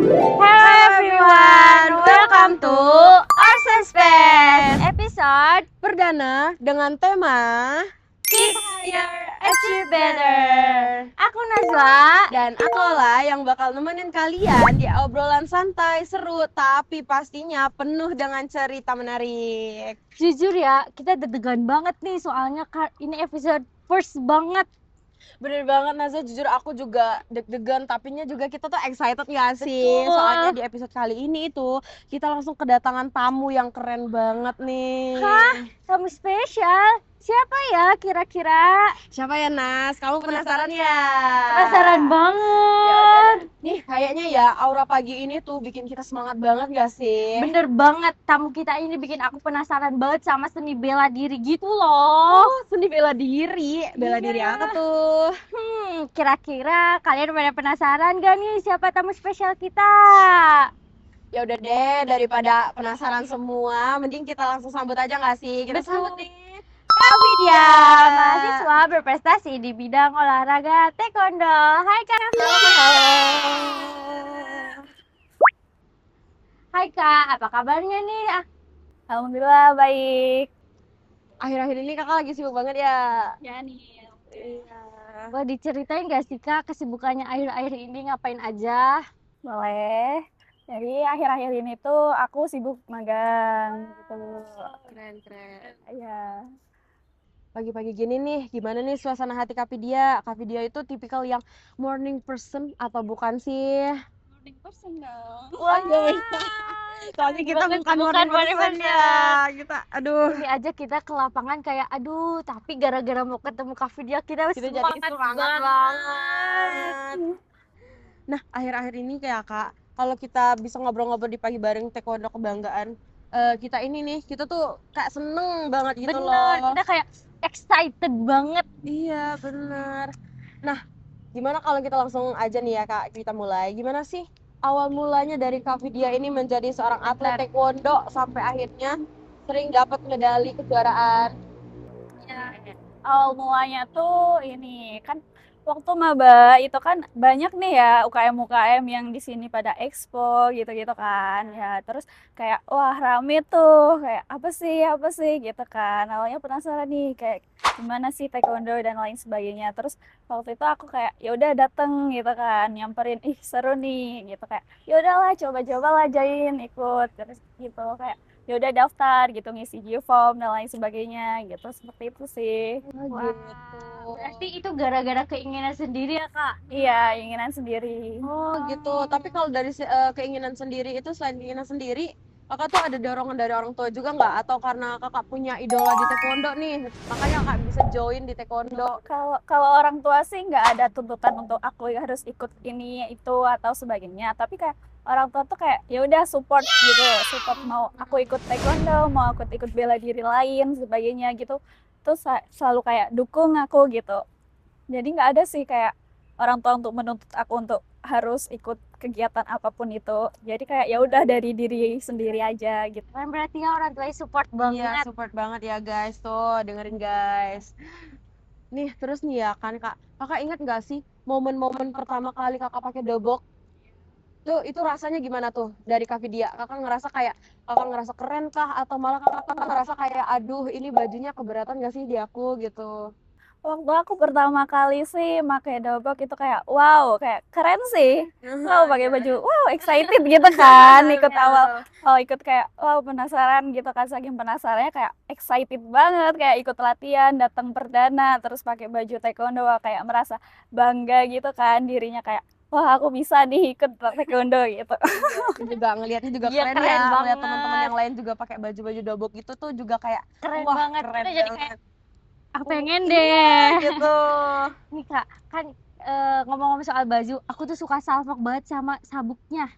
Hello everyone, welcome to Orson Space episode Perdana dengan tema Keep Higher, Achieve Better. Aku Najwa. dan aku Ola yang bakal nemenin kalian di obrolan santai, seru, tapi pastinya penuh dengan cerita menarik. Jujur ya, kita deg-degan banget nih soalnya ini episode first banget. Bener banget Naza, jujur aku juga deg-degan, tapinya juga kita tuh excited gak sih? Betul. Soalnya di episode kali ini itu kita langsung kedatangan tamu yang keren banget nih. Hah? Kamu spesial? Siapa ya kira-kira? Siapa ya Nas? Kamu penasaran ya? Penasaran banget. Nih kayaknya ya aura pagi ini tuh bikin kita semangat banget gak sih? Bener banget, tamu kita ini bikin aku penasaran banget sama seni bela diri gitu loh. Oh, seni bela diri. Bela Iya. diri apa tuh? Kira-kira kalian pada penasaran gak nih siapa tamu spesial kita? Ya udah deh, daripada penasaran semua, mending kita langsung sambut aja gak sih? Kita Betul. sambut nih. Kak Vidya, mahasiswa berprestasi di bidang olahraga taekwondo. Hai Kak. Hai Kak, apa kabarnya nih? Alhamdulillah baik. Akhir-akhir ini kakak lagi sibuk banget ya? Ya nih. Iya. Wah, diceritain gak sih Kak kesibukannya akhir-akhir ini ngapain aja? Boleh. Jadi akhir-akhir ini tuh aku sibuk magang gitu. Keren. Ya. Pagi-pagi gini nih, gimana nih suasana hati Kak Vidya? Kak Vidya itu tipikal yang morning person atau bukan sih? Morning person dong. Wah, Soalnya kita Bukan bukan morning morning person person. ya. Kita, aduh. ini aja kita ke lapangan kayak aduh, tapi gara-gara mau ketemu Kak Vidya kita Kita jadi semangat semangat banget. Nah, akhir-akhir ini kayak Kak, kalau kita bisa ngobrol-ngobrol di pagi bareng taekwondo kebanggaan, kita ini nih, kita tuh kayak seneng banget gitu Bener, loh. kita kayak excited banget. Iya, bener. Nah, gimana kalau kita langsung aja nih ya Kak, kita mulai. Gimana sih awal mulanya dari Kak Vidya ini menjadi seorang atlet taekwondo sampai akhirnya sering dapat medali kejuaraan? Awal mulanya tuh ini kan waktu maba itu kan banyak nih ya UKM yang di sini pada expo gitu-gitu kan. Ya, terus kayak wah rame tuh, kayak apa sih gitu kan. Awalnya penasaran nih kayak gimana sih taekwondo dan lain sebagainya. Terus waktu itu aku kayak ya udah dateng gitu kan, nyamperin ih seru nih gitu kayak ya udahlah coba-coba lah join ikut terus gitu kayak ya udah daftar gitu ngisi form dan lain sebagainya gitu seperti itu sih. Wah, berarti itu gara-gara keinginan sendiri ya Kak? Iya, keinginan sendiri. Oh gitu. Tapi kalau dari keinginan sendiri itu, selain keinginan sendiri, kakak tuh ada dorongan dari orang tua juga nggak? Atau karena kakak punya idola di taekwondo nih, makanya kakak bisa join di taekwondo? Kalau kalau orang tua sih nggak ada tuntutan untuk aku harus ikut ini itu atau sebagainya, tapi kayak orang tua tuh kayak ya udah support gitu, support mau aku ikut taekwondo, mau aku ikut bela diri lain sebagainya gitu, terus selalu kayak dukung aku gitu. Jadi nggak ada sih kayak orang tua untuk menuntut aku untuk harus ikut kegiatan apapun itu. Jadi kayak ya udah dari diri sendiri aja gitu. Kan berarti ya orang tuanya support banget. Iya, support banget ya guys. Tuh, dengerin guys. Nih, terus nih ya kan Kak, kakak ingat nggak sih momen-momen pertama kali kakak pakai dobok? Tuh, itu rasanya gimana tuh dari Kak Vidya? Kakak ngerasa keren kah? Atau malah kakak ngerasa kayak, aduh ini bajunya keberatan nggak sih di aku gitu? Waktu aku pertama kali sih pakai dobok itu kayak wow, kayak keren sih. Wow, pakai baju, wow excited gitu kan. Ikut ikut kayak wow penasaran gitu kan, saking penasarannya kayak excited banget, kayak ikut latihan, datang perdana, terus pakai baju taekwondo, wah, kayak merasa bangga gitu kan dirinya kayak wah aku bisa nih ikut taekwondo gitu. Itu juga ngelihatnya juga Iya, keren keren ya, ngeliat banget. teman-teman yang lain juga pakai baju-baju dobok itu tuh juga kayak Keren wah banget. keren Kita jadi banget. kayak aku pengen Iya, deh. gitu. Nih Kak, kan ngomong-ngomong soal baju, aku tuh suka salfok banget sama sabuknya.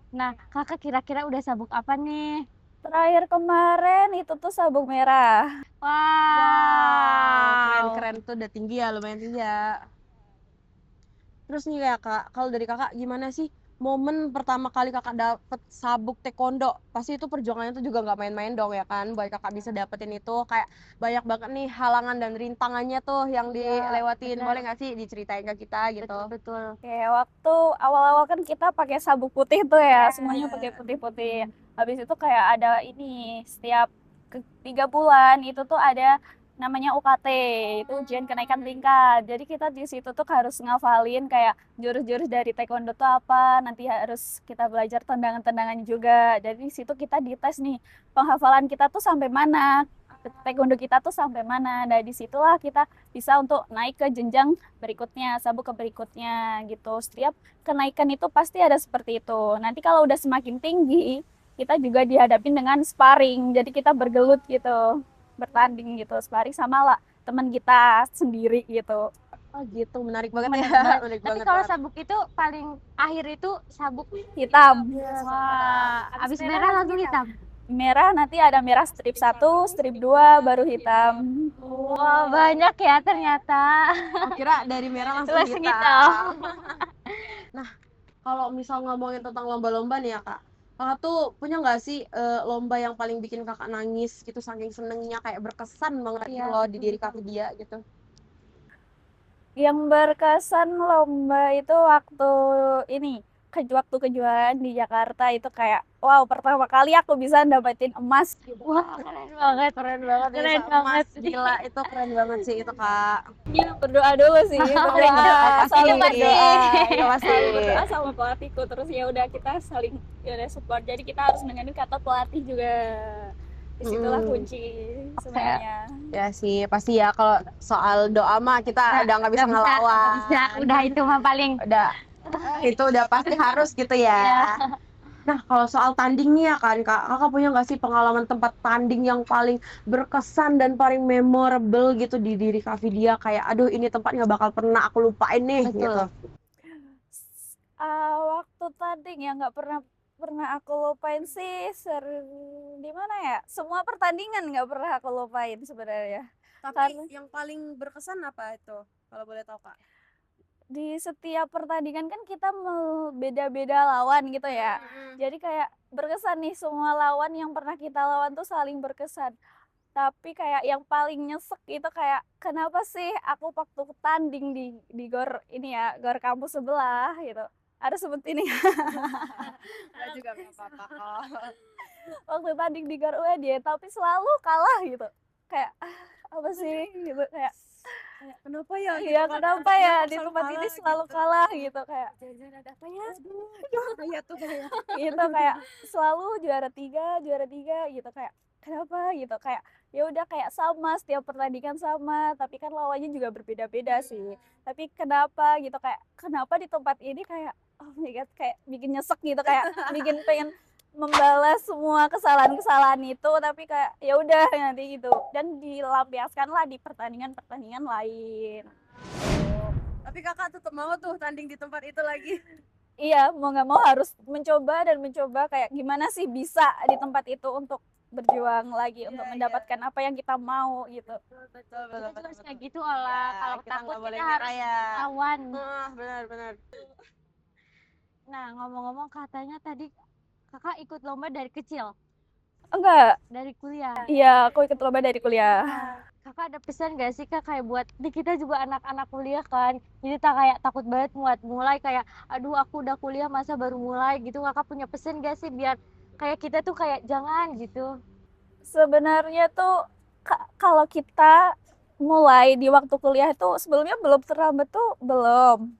Nah, Kakak kira-kira udah sabuk apa nih? Terakhir kemarin itu tuh sabuk merah. Wow. Keren tuh udah tinggi ya, lumayan tinggi ya. Terus nih ya Kak, kalau dari Kakak gimana sih momen pertama kali kakak dapet sabuk taekwondo, pasti itu perjuangannya tuh juga nggak main-main dong ya kan, buat kakak bisa dapetin itu, kayak banyak banget nih halangan dan rintangannya tuh yang dilewatin. benar. Boleh nggak sih diceritain ke kita gitu? Betul. Kayak waktu awal-awal kan kita pakai sabuk putih tuh ya, semuanya pakai putih-putih. Habis itu kayak ada ini, setiap 3 bulan itu tuh ada namanya UKT, itu ujian kenaikan tingkat. Jadi kita di situ tuh harus ngafalin kayak jurus-jurus dari taekwondo tuh apa, nanti harus kita belajar tendangan-tendangannya juga. Jadi di situ kita dites nih, penghafalan kita tuh sampai mana, taekwondo kita tuh sampai mana. Nah, disitulah kita bisa untuk naik ke jenjang berikutnya, sabuk ke berikutnya gitu. Setiap kenaikan itu pasti ada seperti itu. Nanti kalau udah semakin tinggi, kita juga dihadapin dengan sparring. Jadi kita bergelut gitu, bertanding gitu, sparring sama lah teman kita sendiri gitu. Oh gitu, menarik banget Menarik ya. banget. Menarik Tapi banget kalau banget. sabuk itu paling akhir itu sabuk Hitam. wah, abis merah langsung hitam. Merah nanti ada merah strip 1, strip 2, baru hitam. Wah, banyak ya ternyata. Oh, kira dari merah langsung Langsung hitam. hitam. Nah, kalau misal ngomongin tentang lomba-lomba nih ya kak, kakak tuh punya nggak sih lomba yang paling bikin kakak nangis gitu saking senengnya, kayak berkesan banget gitu Iya. loh di diri kakak dia gitu? Yang berkesan lomba itu waktu ini, waktu kejuaraan di Jakarta itu kayak wow, pertama kali aku bisa dapetin emas gitu. Wah, keren banget. Keren banget ya, Keren sama banget. Mas. Gila, itu keren banget sih itu kak. Berdoa dulu sih, berdoa, saling pasti. berdoa, Itu pasti. saling berdoa sama pelatihku, terus ya udah kita saling ya udah support. Jadi kita harus dengerin kata pelatih juga. Disitulah kunci sebenarnya. Ya sih, pasti ya kalau soal doa mah kita udah nggak bisa Nggak ngelawan. bisa. Udah itu mah paling Udah, itu udah pasti harus gitu ya. Nah, kalau soal tanding nih ya kan kak, kakak punya nggak sih pengalaman tempat tanding yang paling berkesan dan paling memorable gitu di diri Kak Vidya, kayak aduh ini tempat nggak bakal pernah aku lupain nih Betul. gitu. Waktu tanding yang nggak pernah aku lupain sih di mana ya? Semua pertandingan nggak pernah aku lupain sebenarnya. Tapi yang paling berkesan apa itu? Kalau boleh tahu kak? Di setiap pertandingan kan kita beda-beda lawan gitu ya. Jadi kayak berkesan nih, semua lawan yang pernah kita lawan tuh saling berkesan. Tapi kayak yang paling nyesek itu kayak kenapa sih aku waktu tanding di gor ini ya, gor kampus sebelah gitu. Harus sebut ini. Enggak juga nggak apa-apa kok. Waktu tanding di gor UED tapi selalu kalah gitu. Kayak apa sih gitu kayak Kenapa ya? iya kenapa ya di tempat ini selalu kalah gitu kayak Jangan ada apa ya? Kayak tuh kayak. gitu kayak selalu juara tiga gitu kayak kenapa gitu kayak ya udah kayak sama setiap pertandingan sama tapi kan lawannya juga berbeda-beda sih tapi kenapa gitu kayak kenapa di tempat ini kayak oh my god kayak bikin nyesek gitu kayak bikin pengen membalas semua kesalahan-kesalahan itu tapi kayak ya udah nanti gitu dan dilampiaskanlah di pertandingan-pertandingan lain. Tapi kakak tetap mau tuh tanding di tempat itu lagi. Iya, mau nggak mau harus mencoba kayak gimana sih bisa di tempat itu untuk berjuang lagi untuk mendapatkan apa yang kita mau gitu. Betul, kita juga harus kayak gitu olah. Kalau kita takut nggak boleh kita harus nyerah ya. lawan. Benar. Nah, ngomong-ngomong katanya tadi kakak ikut lomba dari kecil, Enggak, dari kuliah. iya aku ikut lomba dari kuliah. Kakak ada pesan gak sih kak kayak buat kita juga anak-anak kuliah kan, jadi tak kayak takut banget buat mulai kayak aduh aku udah kuliah masa baru mulai gitu. Kakak punya pesan gak sih biar kayak kita tuh kayak jangan gitu? Sebenarnya tuh kalau kita mulai di waktu kuliah itu sebelumnya belum terlambat tuh belum.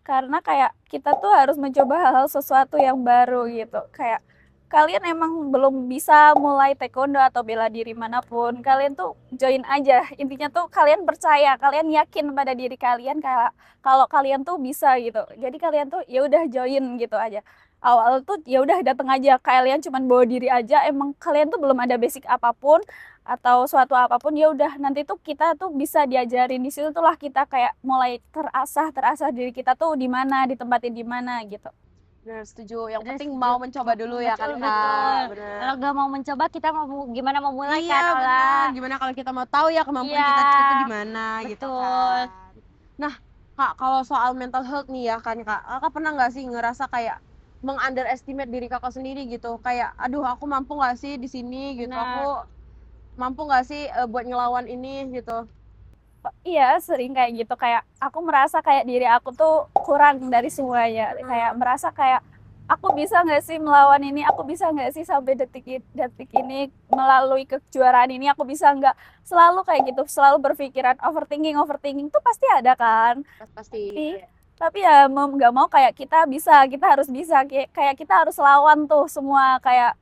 Karena kayak kita tuh harus mencoba hal-hal sesuatu yang baru gitu. Kayak kalian emang belum bisa mulai taekwondo atau bela diri manapun, kalian tuh join aja. Intinya tuh kalian percaya, kalian yakin pada diri kalian kayak kalau kalian tuh bisa gitu. Jadi kalian tuh ya udah join gitu aja. Awal tuh ya udah datang aja, kalian cuman bawa diri aja, emang kalian tuh belum ada basic apapun atau suatu apapun ya udah nanti tuh kita tuh bisa diajarin di situ lah kita kayak mulai terasah diri kita tuh di mana ditempatin di mana gitu. Benar, setuju. Yang Benar, penting setuju. mau mencoba dulu ya kan Betul, kak. betul. Benar. Kalau gak mau mencoba kita mau gimana mau mulai Iya, kan benar. olah. Gimana kalau kita mau tahu ya kemampuan Iya, kita itu gimana gitu betul. kan. Nah kak, kalau soal mental health nih ya kan kak, kakak pernah nggak sih ngerasa kayak meng-underestimate diri kakak sendiri gitu, kayak aduh aku mampu nggak sih di sini gitu, Benar. aku mampu nggak sih buat ngelawan ini gitu. Iya, sering kayak gitu. Kayak aku merasa kayak diri aku tuh kurang dari semuanya. Kayak merasa kayak aku bisa nggak sih melawan ini? Aku bisa nggak sih sampai detik ini melalui kejuaraan ini? Aku bisa nggak? Selalu kayak gitu, selalu berpikiran overthinking, overthinking tuh pasti ada kan. Pasti. Tapi ya mau nggak mau kayak kita harus bisa. Kayak kita harus lawan tuh semua kayak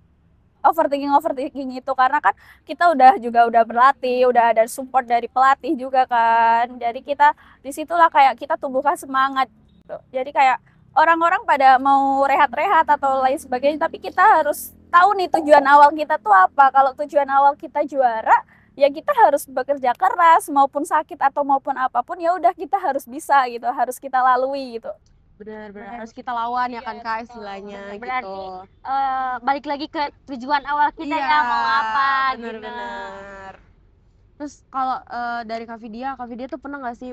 overthinking itu karena kan kita udah berlatih, udah ada support dari pelatih juga kan. Jadi kita disitulah kayak kita tumbuhkan semangat gitu. Jadi kayak orang-orang pada mau rehat-rehat atau lain sebagainya, tapi kita harus tahu nih tujuan awal kita tuh apa. Kalau tujuan awal kita juara, ya kita harus bekerja keras maupun sakit atau maupun apapun ya udah kita harus bisa gitu, harus kita lalui gitu. Benar-benar harus kita lawan ya kan kak istilahnya Berarti gitu. balik lagi ke tujuan awal kita Iya, ya mau apa gitu. benar-benar. Terus kalau dari Kak Vidya tuh pernah nggak sih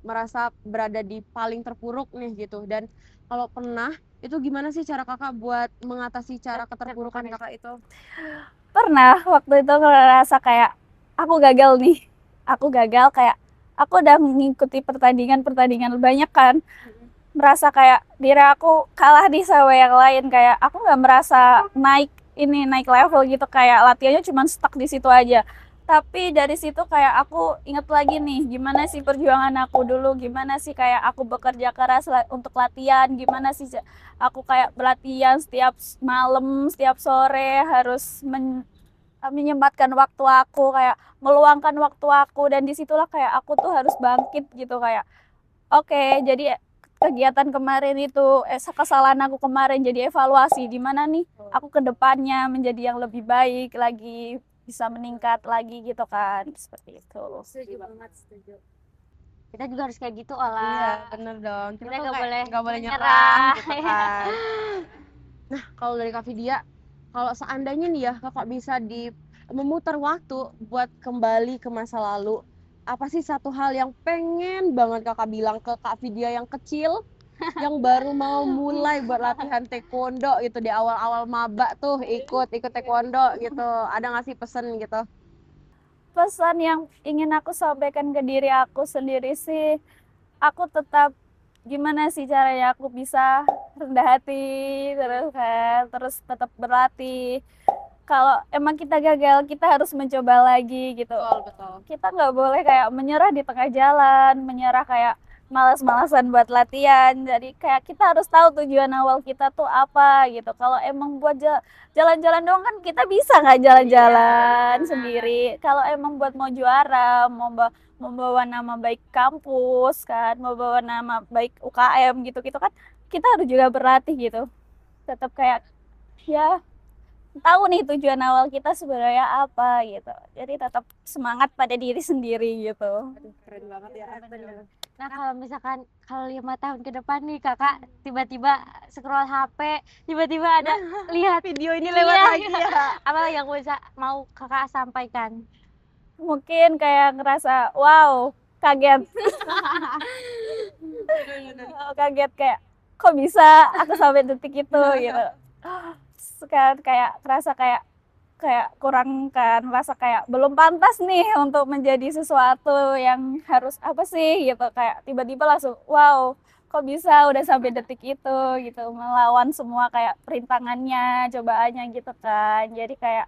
merasa berada di paling terpuruk nih gitu? Dan kalau pernah, itu gimana sih cara kakak buat mengatasi cara keterpurukan kakak itu? Pernah waktu itu ngerasa kayak aku gagal nih. Aku gagal kayak aku udah mengikuti pertandingan banyak kan. Merasa kayak diri aku kalah di sama yang lain, kayak aku nggak merasa naik level gitu, kayak latihannya cuma stuck di situ aja. Tapi dari situ kayak aku inget lagi nih gimana sih perjuangan aku dulu, gimana sih kayak aku bekerja keras untuk latihan, gimana sih aku kayak berlatihan setiap malam, setiap sore harus menyempatkan waktu aku, kayak meluangkan waktu aku, dan disitulah kayak aku tuh harus bangkit gitu kayak oke, jadi kegiatan kemarin itu kesalahan aku kemarin jadi evaluasi di mana nih aku ke depannya menjadi yang lebih baik lagi, bisa meningkat lagi gitu kan. Seperti itu. Setuju banget, setuju. Kita juga harus kayak gitu Iya, olah. bener dong. Kita tuh nggak kayak boleh nggak boleh menyerah. nyerah gitu kan. Nah, kalau dari Kak Vidya, kalau seandainya nih ya kakak bisa memutar waktu buat kembali ke masa lalu, apa sih satu hal yang pengen banget kakak bilang ke Kak Vidya yang kecil, yang baru mau mulai buat latihan taekwondo gitu di awal-awal maba tuh ikut taekwondo gitu, ada nggak sih pesen gitu? Pesan yang ingin aku sampaikan ke diri aku sendiri sih, aku tetap gimana sih caranya aku bisa rendah hati terus kan, terus tetap berlatih. Kalau emang kita gagal, kita harus mencoba lagi gitu. Betul. Kita nggak boleh kayak menyerah di tengah jalan, menyerah kayak malas-malasan buat latihan. Jadi kayak kita harus tahu tujuan awal kita tuh apa gitu. Kalau emang buat jalan-jalan doang kan kita bisa nggak jalan-jalan sendiri. Kalau emang buat mau juara, membawa nama baik kampus kan, membawa nama baik UKM gitu-gitu kan, kita harus juga berlatih gitu. Tetap kayak ya tahu nih tujuan awal kita sebenarnya apa gitu. Jadi tetap semangat pada diri sendiri gitu. Keren banget ya. Nah kalau misalkan kalau 5 tahun ke depan nih kakak tiba-tiba scroll HP, tiba-tiba ada lihat Video ini lewat iya, lagi ya. apa yang bisa mau kakak sampaikan? Mungkin kayak ngerasa wow, kaget. Kaget kayak kok bisa aku sampai detik itu gitu. Sekarang kayak ngerasa kayak kurang kan, merasa kayak belum pantas nih untuk menjadi sesuatu yang harus apa sih gitu, kayak tiba-tiba langsung wow, kok bisa udah sampai detik itu gitu, melawan semua kayak perintangannya, cobaannya gitu kan. Jadi kayak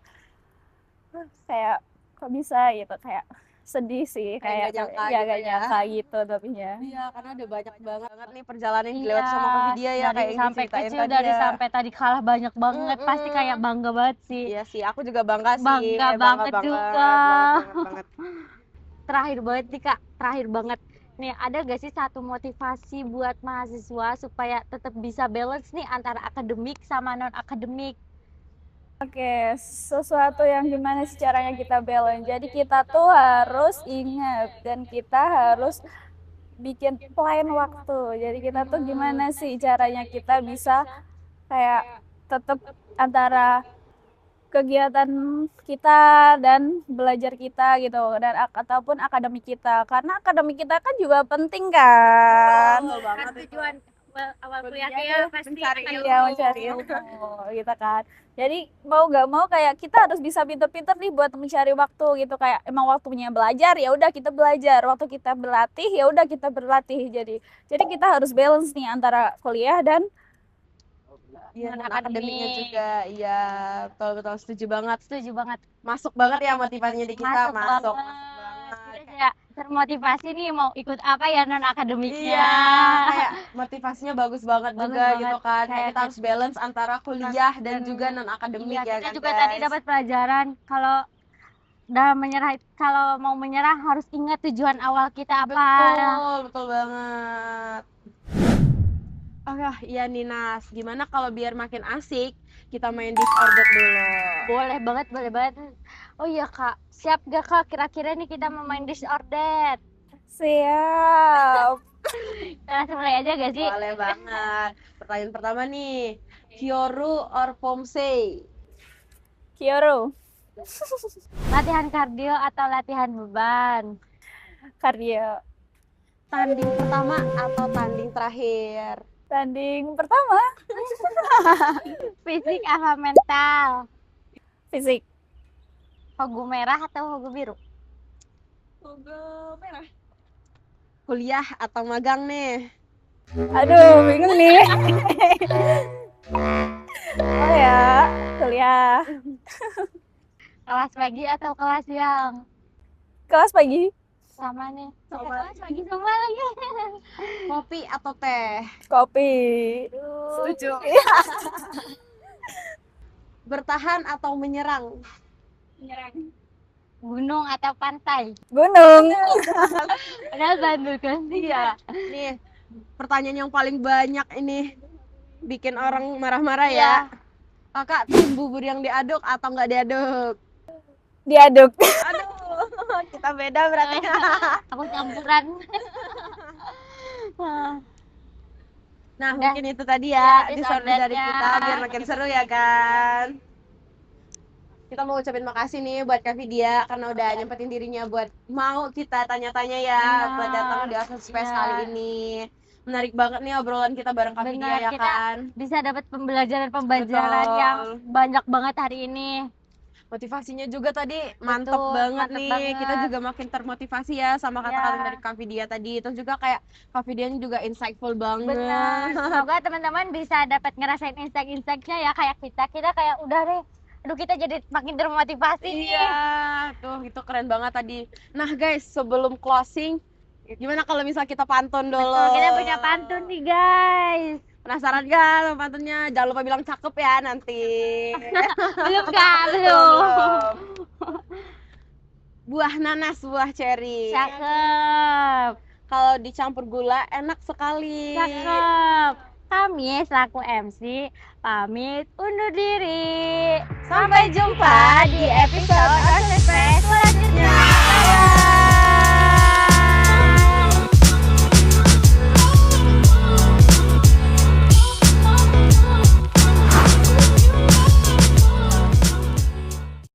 kok bisa gitu, kayak sedih sih, Kayak kayak nggak nyangka ya gitu gak ya. nyangka gitu tapi ya. Iya, karena ada banyak banget nih perjalanan yang dilewati sama Kak Vidya ya, dari kayak yang sampai diceritain kecil tadi dari ya. sampai tadi kalah banyak banget, pasti kayak bangga banget sih. Iya sih, aku juga bangga sih. Bangga banget juga. Banget. Terakhir banget nih kak, terakhir banget nih, ada gak sih satu motivasi buat mahasiswa supaya tetap bisa balance nih antara akademik sama non akademik? Oke, sesuatu yang gimana sih caranya kita balance. Jadi kita tuh harus ingat dan kita harus bikin plan waktu. Jadi kita tuh gimana sih caranya kita bisa kayak tetap antara kegiatan kita dan belajar kita gitu, dan ataupun akademik kita, karena akademik kita kan juga penting kan. Betul banget Kan tujuan awal kuliah Kuliah ya tuh pasti mencari akan ilmu. Iya, mencari ilmu gitu kan. Jadi mau gak mau kayak kita harus bisa pinter-pinter nih buat mencari waktu gitu, kayak emang waktunya belajar ya udah kita belajar, waktu kita berlatih ya udah kita berlatih. Jadi kita harus balance nih antara kuliah dan Iya, non non akademiknya juga. Iya, betul betul setuju banget. Setuju banget. Masuk banget ya motivasinya di kita, Masuk masuk banget. banget. Kita kayak termotivasi nih mau ikut apa ya non akademiknya. Iya, kayak motivasinya bagus banget Bagus juga banget. gitu kan. Kayak Kayak kita harus balance antara kuliah dan juga non akademik Iya, ya kita kan juga guys. tadi dapat pelajaran kalau kalau mau menyerah harus ingat tujuan awal kita apa. Betul, betul banget. Oh ya, iya Ninas. Gimana kalau biar makin asik kita main disordered dulu? Boleh banget, boleh banget. Oh iya Kak, siap gak Kak? Kira-kira nih kita mau main disordered. siap. Kita langsung mulai aja gak sih? Boleh banget. Pertanyaan pertama nih, Kyoru or Pomsei? Kyoru, Latihan kardio atau latihan beban? kardio. Tanding pertama atau tanding terakhir? Tanding pertama, Fisik apa mental? fisik. Hogu merah atau hogu biru? Kuliah atau magang nih? Aduh, bingung nih. Oh ya, kuliah. Kelas pagi atau kelas siang? Kelas pagi, Sama nih. Sama. Kelas pagi sama lagi. Kopi atau teh? kopi. Setuju. Bertahan atau menyerang? Gunung atau pantai? Gunung. Padahal Bandung kan sih ya. Nih, pertanyaan yang paling banyak ini bikin orang marah-marah Iya. ya. Kakak, tim bubur yang diaduk atau nggak diaduk? Diaduk. Aduh, kita beda berarti. Aku campuran. Nah, Udah. mungkin itu tadi ya, Ya, disorder dari disordernya. kita biar makin seru ya kan. Kita mau ucapin makasih nih buat Kak Vidya karena udah nyempetin dirinya buat mau kita tanya-tanya ya Benar. buat datang di Open Space Iya. kali ini. Menarik banget nih obrolan kita bareng Kak Vidya Benar, ya kita kan. bisa dapat pembelajaran Betul. yang banyak banget hari ini. Motivasinya juga tadi mantep Betul, banget mantep nih. banget. Kita juga makin termotivasi ya sama kata-kata Ya. dari Kak Vidya tadi. Terus juga kayak Kak Vidya juga insightful banget. Benar. Semoga teman-teman bisa dapat ngerasain insight-insightnya ya kayak kita. Kita kayak udah deh. Aduh, kita jadi makin termotivasi nih. Iya, tuh itu keren banget tadi. Nah guys, sebelum closing, gimana kalau misal kita pantun dulu? Betul, kita punya pantun nih guys. Penasaran gak sama pantunnya? Jangan lupa bilang cakep ya nanti. Belum Kak, belum. Buah nanas, buah ceri. Cakep. Kalau dicampur gula enak sekali. Cakep. Kami selaku MC pamit undur diri. Sampai jumpa di